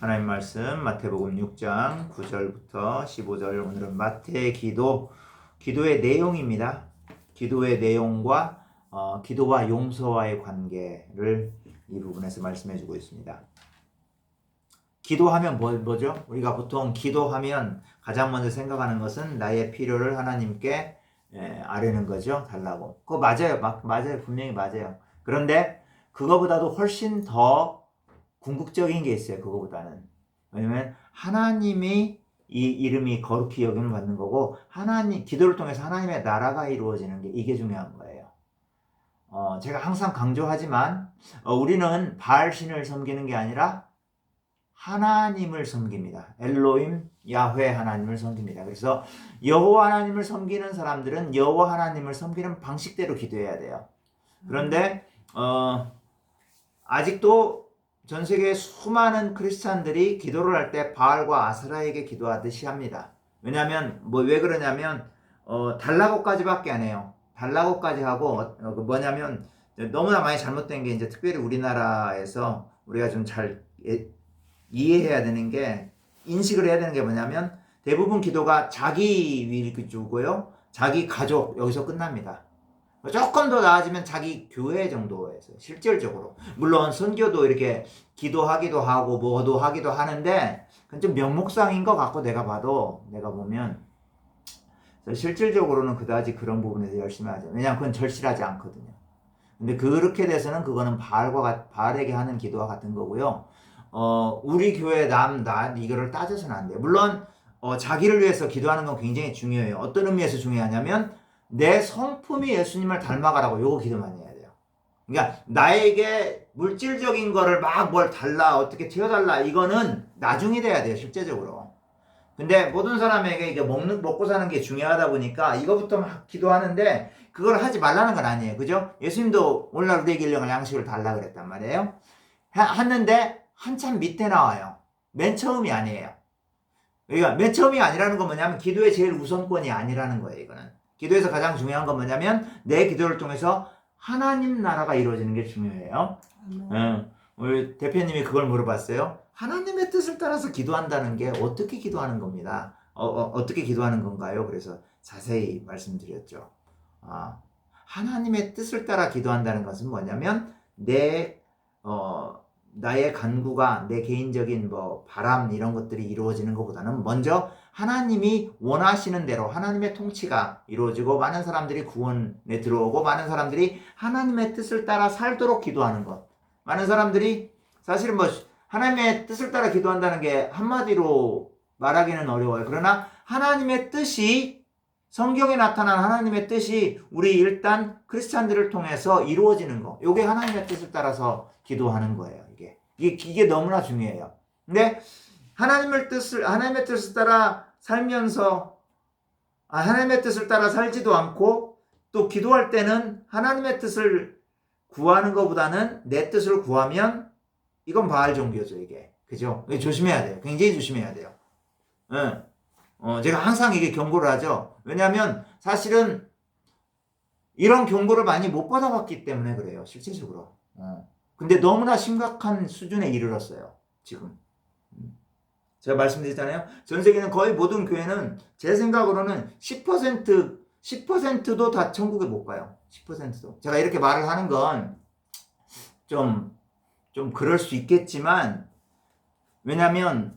하나님 말씀 마태복음 6장 9절부터 15절. 오늘은 마태의 기도의 내용입니다. 기도의 내용과 기도와 용서와의 관계를 이 부분에서 말씀해 주고 있습니다. 기도하면 뭐죠? 우리가 보통 기도하면 가장 먼저 생각하는 것은 나의 필요를 하나님께 아뢰는 거죠. 달라고. 그거 맞아요. 맞아요. 분명히 맞아요. 그런데 그거보다도 훨씬 더 궁극적인 게 있어요. 그거보다는. 왜냐면 하나님이 이 이름이 거룩히 여김을 받는 거고, 기도를 통해서 하나님의 나라가 이루어지는 게, 이게 중요한 거예요. 제가 항상 강조하지만 우리는 바알 신을 섬기는 게 아니라 하나님을 섬깁니다. 엘로임 야훼 하나님을 섬깁니다. 그래서 여호와 하나님을 섬기는 사람들은 여호와 하나님을 섬기는 방식대로 기도해야 돼요. 그런데 아직도 전 세계 수많은 크리스찬들이 기도를 할 때 바알과 아스라에게 기도하듯이 합니다. 왜냐하면 왜 그러냐면 달라고까지밖에 안 해요. 달라고까지 하고 뭐냐면 너무나 많이 잘못된 게, 이제 특별히 우리나라에서 우리가 좀 잘 이해해야 되는 게, 인식을 해야 되는 게 뭐냐면, 대부분 기도가 자기 위주고요, 자기 가족 여기서 끝납니다. 조금 더 나아지면 자기 교회 정도에서 실질적으로, 물론 선교도 이렇게 기도하기도 하고 뭐도 하기도 하는데 그건 좀 명목상인 것 같고, 내가 보면 실질적으로는 그다지 그런 부분에서 열심히 하죠. 왜냐하면 그건 절실하지 않거든요. 근데 그렇게 돼서는 그거는 바알에게 하는 기도와 같은 거고요. 우리 교회 이거를 따져서는 안 돼요. 물론 자기를 위해서 기도하는 건 굉장히 중요해요. 어떤 의미에서 중요하냐면, 내 성품이 예수님을 닮아가라고, 요거 기도 많이 해야 돼요. 그러니까 나에게 물질적인 거를 막 뭘 달라, 어떻게 튀어달라, 이거는 나중에 돼야 돼요, 실제적으로. 근데 모든 사람에게 이게 먹고 사는 게 중요하다 보니까 이거부터 막 기도하는데, 그걸 하지 말라는 건 아니에요. 그죠? 예수님도 오늘날 우리에게 일용할 양식을 달라 그랬단 말이에요. 했는데 한참 밑에 나와요. 맨 처음이 아니에요. 그러니까 맨 처음이 아니라는 건 뭐냐면, 기도의 제일 우선권이 아니라는 거예요. 이거는 기도에서 가장 중요한 건 뭐냐면, 내 기도를 통해서 하나님 나라가 이루어지는 게 중요해요. 우리 대표님이 그걸 물어봤어요. 하나님의 뜻을 따라서 기도한다는 게 어떻게 기도하는 겁니다. 어떻게 기도하는 건가요? 그래서 자세히 말씀드렸죠. 하나님의 뜻을 따라 기도한다는 것은 뭐냐면, 나의 간구가, 내 개인적인 바람 이런 것들이 이루어지는 것보다는 먼저 하나님이 원하시는 대로 하나님의 통치가 이루어지고, 많은 사람들이 구원에 들어오고, 많은 사람들이 하나님의 뜻을 따라 살도록 기도하는 것. 많은 사람들이 사실은 하나님의 뜻을 따라 기도한다는 게 한마디로 말하기는 어려워요. 그러나 하나님의 뜻이, 성경에 나타난 하나님의 뜻이 우리 일단 크리스찬들을 통해서 이루어지는 거, 요게 하나님의 뜻을 따라서 기도하는 거예요. 이게 너무나 중요해요. 근데 하나님의 뜻을 따라 살면서 하나님의 뜻을 따라 살지도 않고, 또 기도할 때는 하나님의 뜻을 구하는 것보다는 내 뜻을 구하면, 이건 바알 종교죠, 이게. 그죠? 조심해야 돼요. 굉장히 조심해야 돼요. 제가 항상 이게 경고를 하죠. 왜냐하면 사실은 이런 경고를 많이 못 받아봤기 때문에 그래요, 실제적으로. 근데 너무나 심각한 수준에 이르렀어요, 지금. 제가 말씀드렸잖아요. 전 세계는 거의 모든 교회는 제 생각으로는 10%도 다 천국에 못 가요. 10%도. 제가 이렇게 말을 하는 건 좀 그럴 수 있겠지만, 왜냐면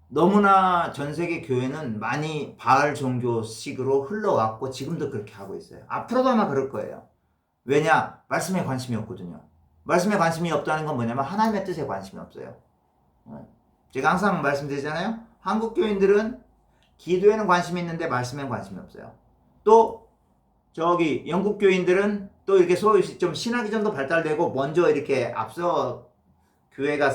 너무나 전 세계 교회는 많이 바알 종교식으로 흘러왔고, 지금도 그렇게 하고 있어요. 앞으로도 아마 그럴 거예요. 왜냐? 말씀에 관심이 없거든요. 말씀에 관심이 없다는 건 뭐냐면, 하나님의 뜻에 관심이 없어요. 제가 항상 말씀드리잖아요. 한국 교인들은 기도에는 관심이 있는데 말씀에는 관심이 없어요. 또 영국 교인들은 또 이렇게 소위 좀 신학이 좀 더 발달되고, 먼저 이렇게 앞서 교회가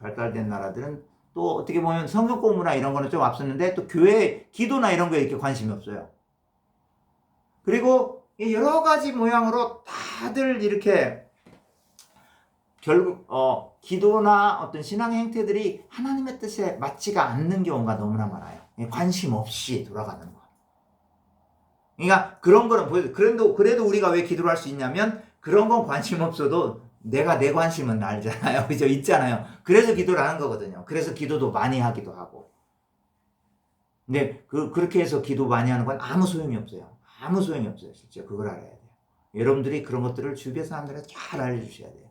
발달된 나라들은 또 어떻게 보면 성경 공부나 이런 거는 좀 앞섰는데, 또 교회 기도나 이런 거에 이렇게 관심이 없어요. 그리고 여러 가지 모양으로 다들 이렇게 결국 기도나 어떤 신앙 행태들이 하나님의 뜻에 맞지가 않는 경우가 너무나 많아요. 관심 없이 돌아가는 거. 그러니까 그런 거는 그래도 우리가 왜 기도를 할 수 있냐면, 그런 건 관심 없어도 내가 내 관심은 알잖아요. 그죠? 있잖아요. 그래서 기도를 하는 거거든요. 그래서 기도도 많이 하기도 하고. 근데 그렇게 해서 기도 많이 하는 건 아무 소용이 없어요. 아무 소용이 없어요. 실제 그걸 알아야 돼요. 여러분들이 그런 것들을 주변 사람들한테 잘 알려주셔야 돼요.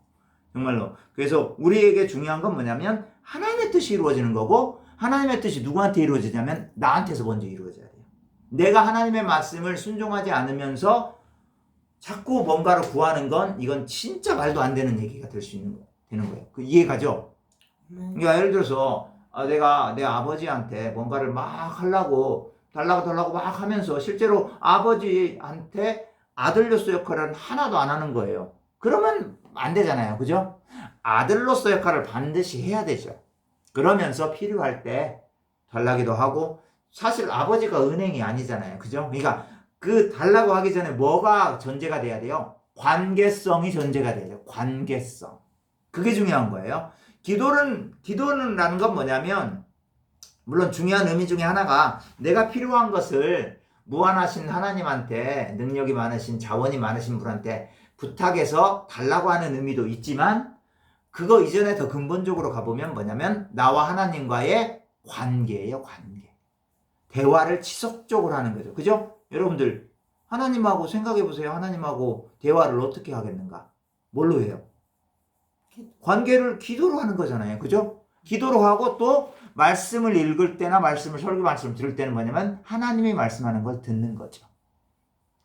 정말로. 그래서 우리에게 중요한 건 뭐냐면 하나님의 뜻이 이루어지는 거고, 하나님의 뜻이 누구한테 이루어지냐면 나한테서 먼저 이루어져야 돼요. 내가 하나님의 말씀을 순종하지 않으면서 자꾸 뭔가를 구하는 건 이건 진짜 말도 안 되는 얘기가 되는 거예요. 그 이해가죠? 그러니까 예를 들어서 내가 내 아버지한테 뭔가를 막 하려고 달라고 막 하면서 실제로 아버지한테 아들로서 역할을 하나도 안 하는 거예요. 그러면 안 되잖아요. 그죠? 아들로서 역할을 반드시 해야 되죠. 그러면서 필요할 때 달라기도 하고, 사실 아버지가 은행이 아니잖아요. 그죠? 그러니까 그 달라고 하기 전에 뭐가 전제가 돼야 돼요? 관계성이 전제가 돼야 돼요. 관계성. 그게 중요한 거예요. 기도는라는 건 뭐냐면, 물론 중요한 의미 중에 하나가 내가 필요한 것을 무한하신 하나님한테, 능력이 많으신, 자원이 많으신 분한테 부탁해서 달라고 하는 의미도 있지만, 그거 이전에 더 근본적으로 가보면 뭐냐면 나와 하나님과의 관계예요. 관계. 대화를 지속적으로 하는 거죠. 그죠? 여러분들 하나님하고 생각해 보세요. 하나님하고 대화를 어떻게 하겠는가? 뭘로 해요? 관계를 기도로 하는 거잖아요. 그죠? 기도로 하고 또 말씀을 읽을 때나 설교 말씀을 들을 때는 뭐냐면 하나님이 말씀하는 걸 듣는 거죠.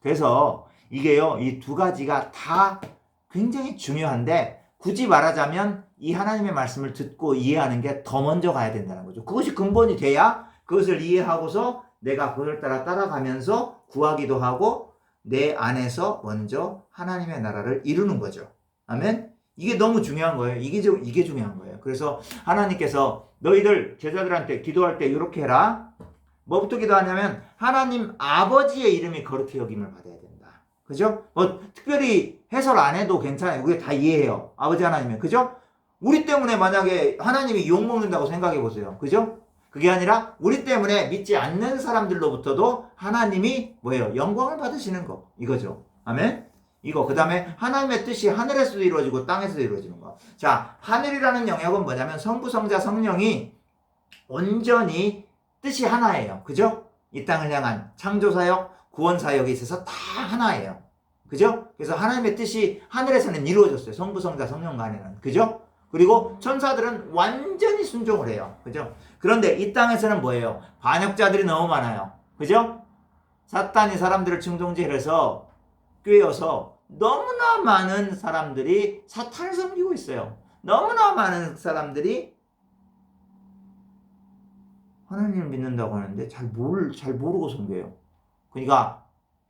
그래서 이게요, 이 두 가지가 다 굉장히 중요한데, 굳이 말하자면 이 하나님의 말씀을 듣고 이해하는 게 더 먼저 가야 된다는 거죠. 그것이 근본이 돼야 그것을 이해하고서 내가 그걸 따라가면서 구하기도 하고 내 안에서 먼저 하나님의 나라를 이루는 거죠. 아멘? 이게 너무 중요한 거예요. 이게 중요한 거예요. 그래서 하나님께서 너희들 제자들한테 기도할 때 이렇게 해라. 뭐부터 기도하냐면 하나님 아버지의 이름이 거룩히 여김을 받아야 된다. 그죠? 특별히 해설 안 해도 괜찮아요. 우리 다 이해해요. 아버지 하나님은. 그죠? 우리 때문에 만약에 하나님이 욕먹는다고 생각해 보세요. 그죠? 그게 아니라 우리 때문에 믿지 않는 사람들로부터도 하나님이 뭐예요? 영광을 받으시는 거. 이거죠. 아멘? 이거. 그 다음에 하나님의 뜻이 하늘에서도 이루어지고 땅에서도 이루어지는 거. 자, 하늘이라는 영역은 뭐냐면 성부, 성자, 성령이 온전히 뜻이 하나예요. 그죠? 이 땅을 향한 창조사역, 구원사역에 있어서 다 하나예요. 그죠? 그래서 하나님의 뜻이 하늘에서는 이루어졌어요. 성부, 성자, 성령 간에는. 그죠? 그리고 천사들은 완전히 순종을 해요. 그죠? 그런데 이 땅에서는 뭐예요? 반역자들이 너무 많아요. 그죠? 사탄이 사람들을 충동질해서 꿰어서 너무나 많은 사람들이 사탄을 섬기고 있어요. 너무나 많은 사람들이 하나님을 믿는다고 하는데 잘 모르고 섬겨요. 그러니까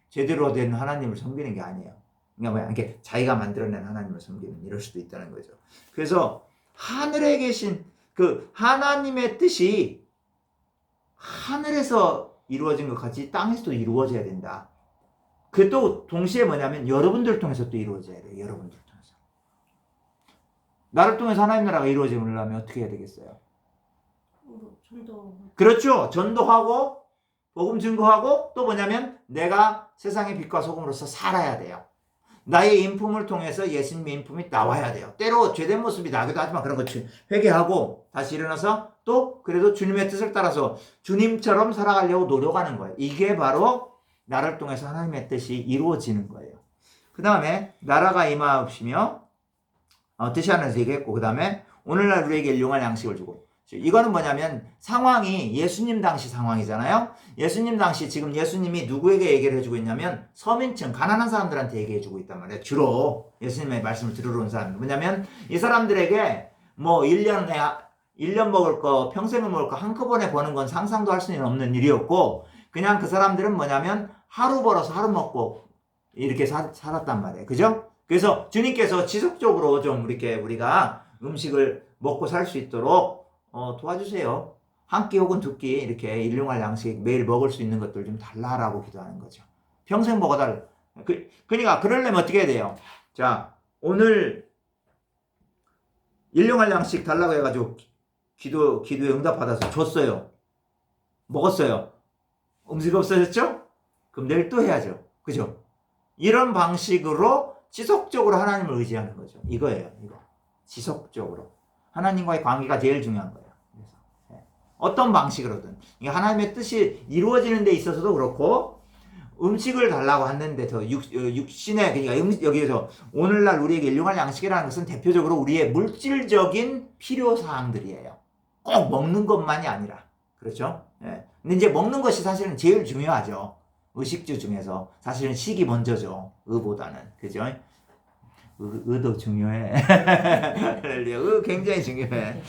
제대로 된 하나님을 섬기는 게 아니에요. 그러니까 이렇게 자기가 만들어낸 하나님을 섬기는 이럴 수도 있다는 거죠. 그래서 하늘에 계신 그 하나님의 뜻이 하늘에서 이루어진 것 같이 땅에서도 이루어져야 된다. 그게 또 동시에 뭐냐면 여러분들 통해서 또 이루어져야 돼요. 여러분들 통해서. 나를 통해서 하나님 나라가 이루어지려면 어떻게 해야 되겠어요? 그렇죠. 전도하고 복음 증거하고 또 뭐냐면 내가 세상의 빛과 소금으로서 살아야 돼요. 나의 인품을 통해서 예수님의 인품이 나와야 돼요. 때로 죄된 모습이 나기도 하지만 그런 거 회개하고 다시 일어나서 또 그래도 주님의 뜻을 따라서 주님처럼 살아가려고 노력하는 거예요. 이게 바로 나를 통해서 하나님의 뜻이 이루어지는 거예요. 그 다음에 나라가 임하옵시며 뜻이 하나님에서 얘기했고, 그 다음에 오늘날 우리에게 일용할 양식을 주고, 이거는 뭐냐면 상황이 예수님 당시 상황이잖아요. 예수님 당시 지금 예수님이 누구에게 얘기를 해주고 있냐면 서민층 가난한 사람들한테 얘기해주고 있단 말이에요. 주로 예수님의 말씀을 들으러 온 사람들. 뭐냐면 이 사람들에게 뭐 1년 먹을 거 평생을 먹을 거 한꺼번에 버는 건 상상도 할 수는 없는 일이었고, 그냥 그 사람들은 뭐냐면 하루 벌어서 하루 먹고 이렇게 살았단 말이에요. 그죠? 그래서 주님께서 지속적으로 좀 이렇게 우리가 음식을 먹고 살 수 있도록 도와주세요. 한 끼 혹은 두 끼 이렇게 일용할 양식 매일 먹을 수 있는 것들 좀 달라라고 기도하는 거죠. 평생 먹어달. 그러니까 그러려면 어떻게 해야 돼요? 자, 오늘 일용할 양식 달라고 해가지고 기도에 응답받아서 줬어요. 먹었어요. 음식 없어졌죠? 그럼 내일 또 해야죠. 그죠? 이런 방식으로 지속적으로 하나님을 의지하는 거죠. 이거예요. 이거. 지속적으로. 하나님과의 관계가 제일 중요한 거예요. 그래서 어떤 방식으로든 하나님의 뜻이 이루어지는 데 있어서도 그렇고 음식을 달라고 하는데 더 육신의 그러니까 여기에서 오늘날 우리에게 일용할 양식이라는 것은 대표적으로 우리의 물질적인 필요 사항들이에요. 꼭 먹는 것만이 아니라 그렇죠? 예. 근데 이제 먹는 것이 사실은 제일 중요하죠. 의식주 중에서 사실은 식이 먼저죠. 의보다는 그죠? 의도 중요해. 의 굉장히 중요해.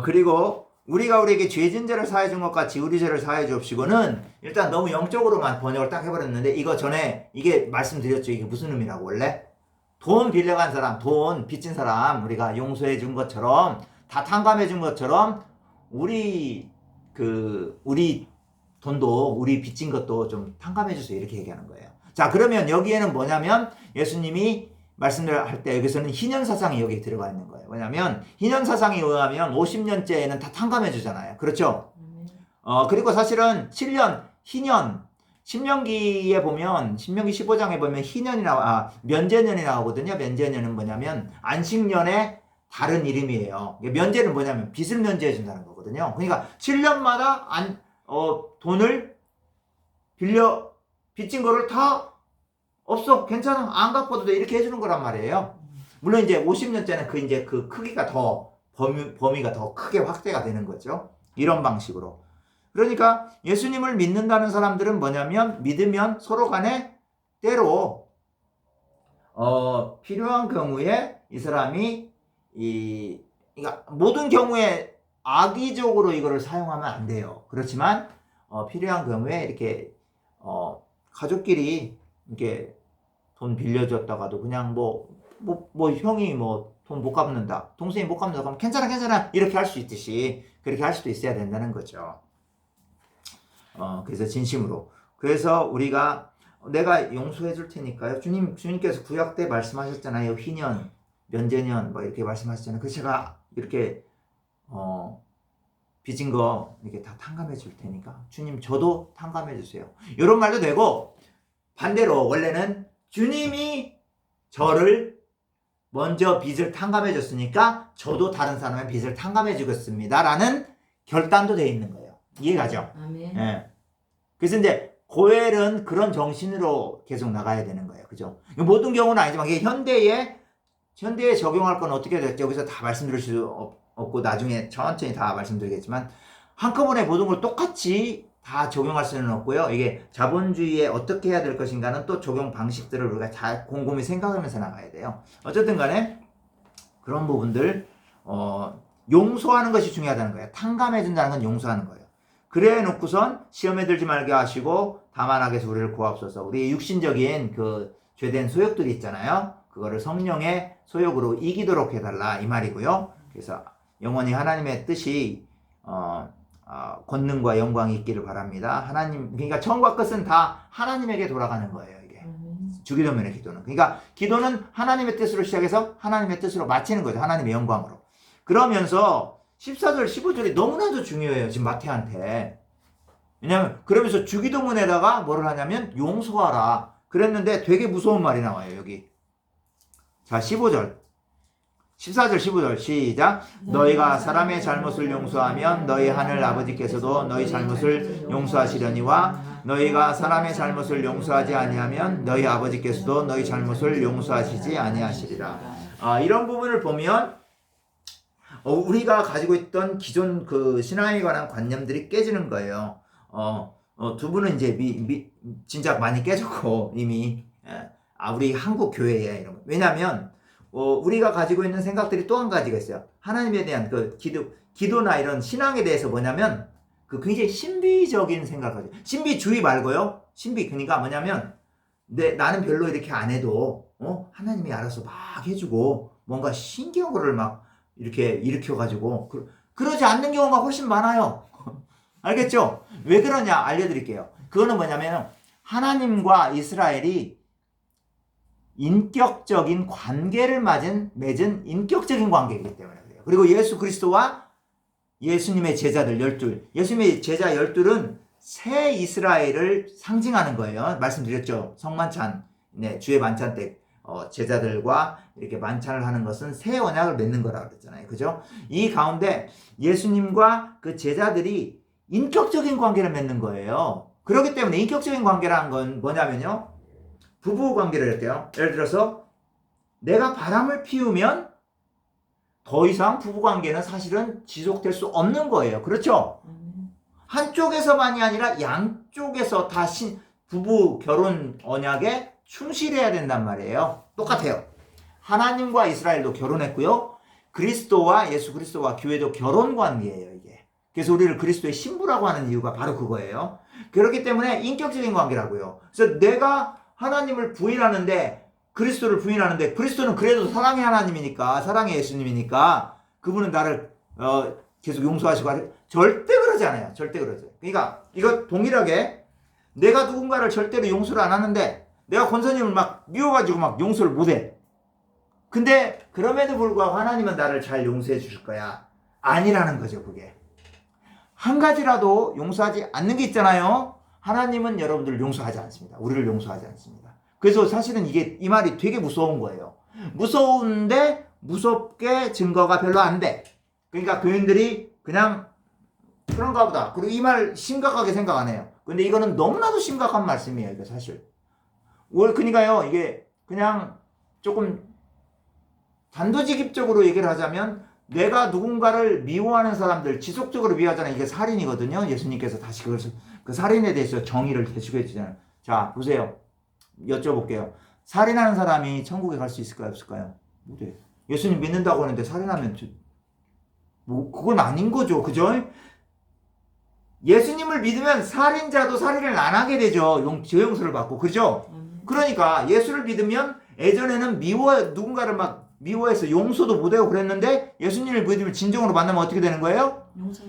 그리고 우리가 우리에게 죄진 죄를 사해 준 것 같이 우리 죄를 사해 주옵시고는 일단 너무 영적으로만 번역을 딱 해버렸는데 이거 전에 이게 말씀드렸죠. 이게 무슨 의미라고 원래? 돈 빌려간 사람, 돈 빚진 사람 우리가 용서해 준 것처럼 다 탕감해 준 것처럼 우리 돈도 우리 빚진 것도 좀 탕감해 주세요. 이렇게 얘기하는 거예요. 자, 그러면 여기에는 뭐냐면 예수님이 말씀을 할 때 여기서는 희년사상이 여기 들어가 있는 거예요. 왜냐면 희년사상에 의하면 50년째에는 다 탕감해 주잖아요. 그렇죠? 그리고 사실은 7년, 희년, 신명기에 보면 신명기 15장에 보면 면제년이 나오거든요. 면제년은 뭐냐면 안식년의 다른 이름이에요. 면제는 뭐냐면 빚을 면제해 준다는 거거든요. 그러니까 7년마다 돈을 빌려 빚진 거를 다 없어 괜찮아 안 갚아도 돼 이렇게 해주는 거란 말이에요. 물론 이제 50년째는 그 크기가 더 범위가 더 크게 확대가 되는 거죠. 이런 방식으로. 그러니까 예수님을 믿는다는 사람들은 뭐냐면 믿으면 서로 간에 때로 필요한 경우에 이 사람이 그러니까 모든 경우에 악의적으로 이거를 사용하면 안 돼요. 그렇지만 필요한 경우에 이렇게 가족끼리 이렇게 돈 빌려줬다가도 그냥 형이 돈 못 갚는다, 동생이 못 갚는다, 그럼 괜찮아 이렇게 할 수 있듯이 그렇게 할 수도 있어야 된다는 거죠. 그래서 진심으로. 그래서 우리가 내가 용서해 줄 테니까요. 주님께서 구약 때 말씀하셨잖아요. 희년, 면제년 이렇게 말씀하셨잖아요. 그래서 제가 이렇게 빚진 거 이렇게 다 탕감해 줄 테니까 주님 저도 탕감해 주세요. 이런 말도 되고 반대로 원래는 주님이 저를 먼저 빚을 탕감해 줬으니까 저도 다른 사람의 빚을 탕감해 주겠습니다 라는 결단도 돼 있는 거예요. 이해가죠? 아멘. 예. 그래서 이제 고엘은 그런 정신으로 계속 나가야 되는 거예요. 그죠? 모든 경우는 아니지만 이게 현대에 적용할 건 어떻게 될지 여기서 다 말씀드릴 수 없고 나중에 천천히 다 말씀드리겠지만 한꺼번에 모든 걸 똑같이 다 적용할 수는 없고요. 이게 자본주의에 어떻게 해야 될 것인가는 또 적용 방식들을 우리가 잘 곰곰이 생각하면서 나가야 돼요. 어쨌든 간에 그런 부분들 용서하는 것이 중요하다는 거예요. 탕감해 준다는 건 용서하는 거예요. 그래 놓고선 시험에 들지 말게 하시고 다만 악에서 우리를 구하옵소서. 우리의 육신적인 그 죄된 소욕들이 있잖아요. 그거를 성령의 소욕으로 이기도록 해달라 이 말이고요. 그래서 영원히 하나님의 뜻이 권능과 영광이 있기를 바랍니다. 그러니까 처음과 끝은 다 하나님에게 돌아가는 거예요. 이게 주기도문의 기도는. 그러니까 기도는 하나님의 뜻으로 시작해서 하나님의 뜻으로 마치는 거죠. 하나님의 영광으로. 그러면서 14절, 15절이 너무나도 중요해요. 지금 마태한테. 왜냐면 그러면서 주기도문에다가 뭐를 하냐면 용서하라. 그랬는데 되게 무서운 말이 나와요. 여기. 자, 14절, 15절 시작. 너희가 사람의 잘못을 용서하면 너희 하늘 아버지께서도 너희 잘못을 용서하시려니와 너희가 사람의 잘못을 용서하지 아니하면 너희 아버지께서도 너희 잘못을 용서하시지 아니하시리라. 이런 부분을 보면 우리가 가지고 있던 기존 그 신앙에 관한 관념들이 깨지는 거예요. 두 분은 이제 진짜 많이 깨졌고 이미 우리 한국 교회에 이런 거. 왜냐하면 우리가 가지고 있는 생각들이 또 한 가지가 있어요. 하나님에 대한 그 기도나 이런 신앙에 대해서 뭐냐면 그 굉장히 신비적인 생각을 가지고 신비주의 말고요. 그러니까 뭐냐면 나는 별로 이렇게 안 해도 하나님이 알아서 막 해주고 뭔가 신기한 거를 막 이렇게 일으켜가지고 그러지 않는 경우가 훨씬 많아요. 알겠죠? 왜 그러냐 알려드릴게요. 그거는 뭐냐면 하나님과 이스라엘이 인격적인 관계를 맺은 인격적인 관계이기 때문에 그래요. 그리고 예수 그리스도와 예수님의 제자들 12, 예수님의 제자 12은 새 이스라엘을 상징하는 거예요. 말씀드렸죠. 성만찬, 네, 주의 만찬 때 제자들과 이렇게 만찬을 하는 것은 새 언약을 맺는 거라고 그랬잖아요. 그죠? 이 가운데 예수님과 그 제자들이 인격적인 관계를 맺는 거예요. 그렇기 때문에 인격적인 관계라는 건 뭐냐면요. 부부 관계를 할게요. 예를 들어서 내가 바람을 피우면 더 이상 부부 관계는 사실은 지속될 수 없는 거예요. 그렇죠? 한쪽에서만이 아니라 양쪽에서 다 부부 결혼 언약에 충실해야 된단 말이에요. 똑같아요. 하나님과 이스라엘도 결혼했고요. 그리스도와 예수 그리스도와 교회도 결혼 관계예요, 이게. 그래서 우리를 그리스도의 신부라고 하는 이유가 바로 그거예요. 그렇기 때문에 인격적인 관계라고요. 그래서 내가 하나님을 부인하는데, 그리스도를 부인하는데, 그리스도는 그래도 사랑의 하나님이니까, 사랑의 예수님이니까, 그분은 나를 계속 용서하시고, 절대 그러지 않아요. 절대 그러지 않아요. 그러니까 이거 동일하게 내가 누군가를 절대로 용서를 안 하는데, 내가 권사님을 막 미워가지고 막 용서를 못해. 근데 그럼에도 불구하고 하나님은 나를 잘 용서해 주실 거야. 아니라는 거죠, 그게. 한 가지라도 용서하지 않는 게 있잖아요. 하나님은 여러분들을 용서하지 않습니다. 우리를 용서하지 않습니다. 그래서 사실은 이 말이 되게 무서운 거예요. 무서운데 무섭게 증거가 별로 안 돼. 그러니까 교인들이 그냥 그런가 보다. 그리고 이 말 심각하게 생각 안 해요. 근데 이거는 너무나도 심각한 말씀이에요, 이거 사실. 그러니까요, 이게 그냥 조금 단도직입적으로 얘기를 하자면, 내가 누군가를 미워하는 사람들, 지속적으로 미워하잖아요. 이게 살인이거든요. 예수님께서 다시 그 살인에 대해서 정의를 대시해 주잖아요. 자, 보세요. 여쭤볼게요. 살인하는 사람이 천국에 갈 수 있을까요? 없을까요? 못해. 예수님 믿는다고 하는데 살인하면, 그건 아닌 거죠. 그죠? 예수님을 믿으면 살인자도 살인을 안 하게 되죠. 죄용서를 받고. 그죠? 그러니까 예수를 믿으면 예전에는 누군가를 막 미워해서 용서도 못하고 그랬는데, 예수님을 믿으면 진정으로 만나면 어떻게 되는 거예요?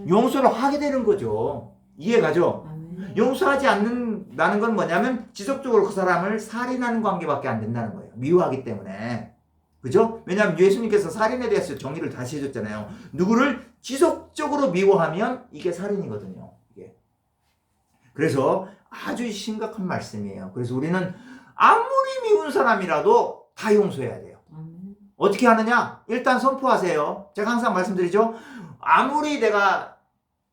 용서를 하게 되는 거죠. 이해가죠? 용서하지 않는다는 건 뭐냐면 지속적으로 그 사람을 살인하는 관계밖에 안 된다는 거예요. 미워하기 때문에. 그죠? 왜냐하면 예수님께서 살인에 대해서 정의를 다시 해줬잖아요. 누구를 지속적으로 미워하면 이게 살인이거든요. 이게. 그래서 아주 심각한 말씀이에요. 그래서 우리는 아무리 미운 사람이라도 다 용서해야 돼요. 어떻게 하느냐? 일단 선포하세요. 제가 항상 말씀드리죠. 아무리 내가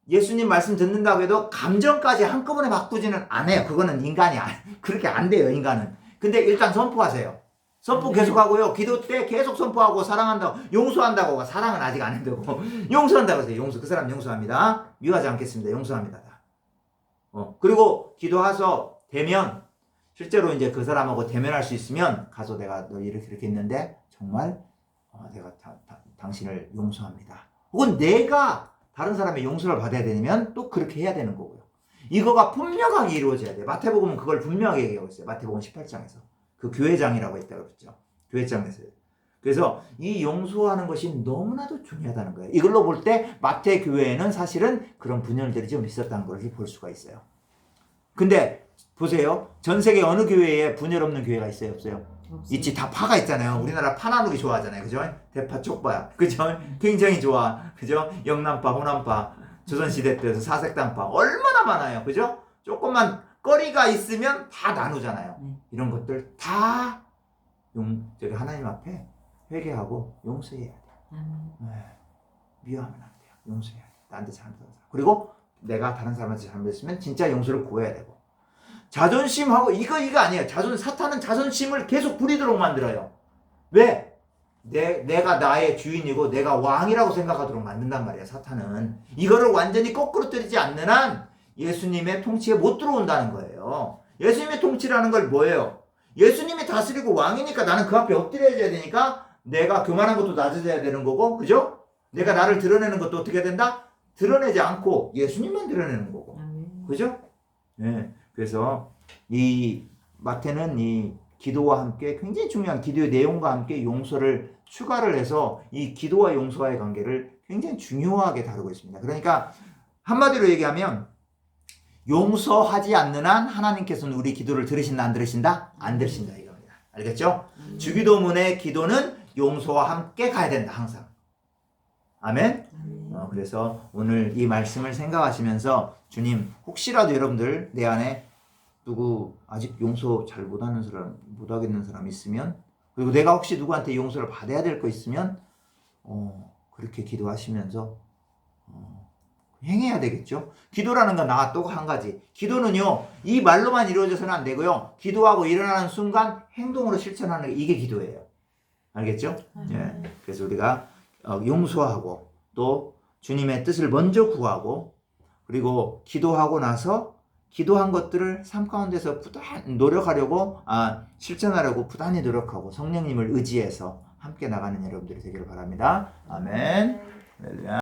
예수님 말씀 듣는다고 해도 감정까지 한꺼번에 바꾸지는 않아요. 그거는 인간이 그렇게 안 돼요, 인간은. 근데 일단 선포하세요. 선포 계속하고요. 기도 때 계속 선포하고, 사랑한다고, 용서한다고. 사랑은 아직 안 했다고. 용서한다고 하세요. 그 사람 용서합니다. 미워하지 않겠습니다. 용서합니다. 그리고 기도해서 되면, 실제로 이제 그 사람하고 대면할 수 있으면, 가서 내가 너 이렇게 했는데 정말 내가 당신을 용서합니다. 혹은 내가 다른 사람의 용서를 받아야 되면 또 그렇게 해야 되는 거고요. 이거가 분명하게 이루어져야 돼요. 마태복음은 그걸 분명하게 얘기하고 있어요. 마태복음 18장에서. 그 교회장이라고 했다고 그랬죠. 교회장에서. 그래서 이 용서하는 것이 너무나도 중요하다는 거예요. 이걸로 볼 때 마태 교회에는 사실은 그런 분열들이 좀 있었다는 걸 볼 수가 있어요. 근데 보세요. 전 세계 어느 교회에 분열 없는 교회가 있어요? 없어요? 있지. 다 파가 있잖아요. 우리나라 파 나누기 좋아하잖아요. 그죠? 대파, 쪽파야. 그죠? 굉장히 좋아. 그죠? 영남파, 호남파, 조선시대 때에서 사색당파. 얼마나 많아요. 그죠? 조금만 거리가 있으면 다 나누잖아요. 이런 것들 다 저기 하나님 앞에 회개하고 용서해야 돼요. 미워하면 안 돼요. 용서해야 돼요. 나한테 잘못한 사람. 그리고 내가 다른 사람한테 잘못했으면 진짜 용서를 구해야 되고. 자존심하고 이거 아니에요. 사탄은 자존심을 계속 부리도록 만들어요. 왜? 내가 나의 주인이고 내가 왕이라고 생각하도록 만든단 말이에요. 사탄은. 이거를 완전히 거꾸로 때리지 않는 한 예수님의 통치에 못 들어온다는 거예요. 예수님의 통치라는 걸 뭐예요? 예수님이 다스리고 왕이니까 나는 그 앞에 엎드려야 되니까 내가 그만한 것도 낮아져야 되는 거고, 그죠? 내가 나를 드러내는 것도 어떻게 해야 된다? 드러내지 않고 예수님만 드러내는 거고. 그죠? 네. 그래서 이 마태는 이 기도와 함께 굉장히 중요한 기도의 내용과 함께 용서를 추가를 해서 이 기도와 용서와의 관계를 굉장히 중요하게 다루고 있습니다. 그러니까 한마디로 얘기하면 용서하지 않는 한 하나님께서는 우리 기도를 들으신다, 안 들으신다? 안 들으신다 이겁니다. 알겠죠? 주기도문의 기도는 용서와 함께 가야 된다, 항상. 아멘? 그래서 오늘 이 말씀을 생각하시면서 주님, 혹시라도 여러분들 내 안에 누구 아직 용서 잘 못하는 사람, 못하겠는 사람 있으면, 그리고 내가 혹시 누구한테 용서를 받아야 될 거 있으면 그렇게 기도하시면서 행해야 되겠죠. 기도라는 건 나와 또 한 가지. 기도는요, 이 말로만 이루어져서는 안 되고요. 기도하고 일어나는 순간 행동으로 실천하는 게 이게 기도예요. 알겠죠? 예. 그래서 우리가 용서하고 또 주님의 뜻을 먼저 구하고 그리고 기도하고 나서 기도한 것들을 삶 가운데서 부단히 노력하려고 실천하려고 부단히 노력하고 성령님을 의지해서 함께 나가는 여러분들이 되기를 바랍니다. 아멘. 할렐루야.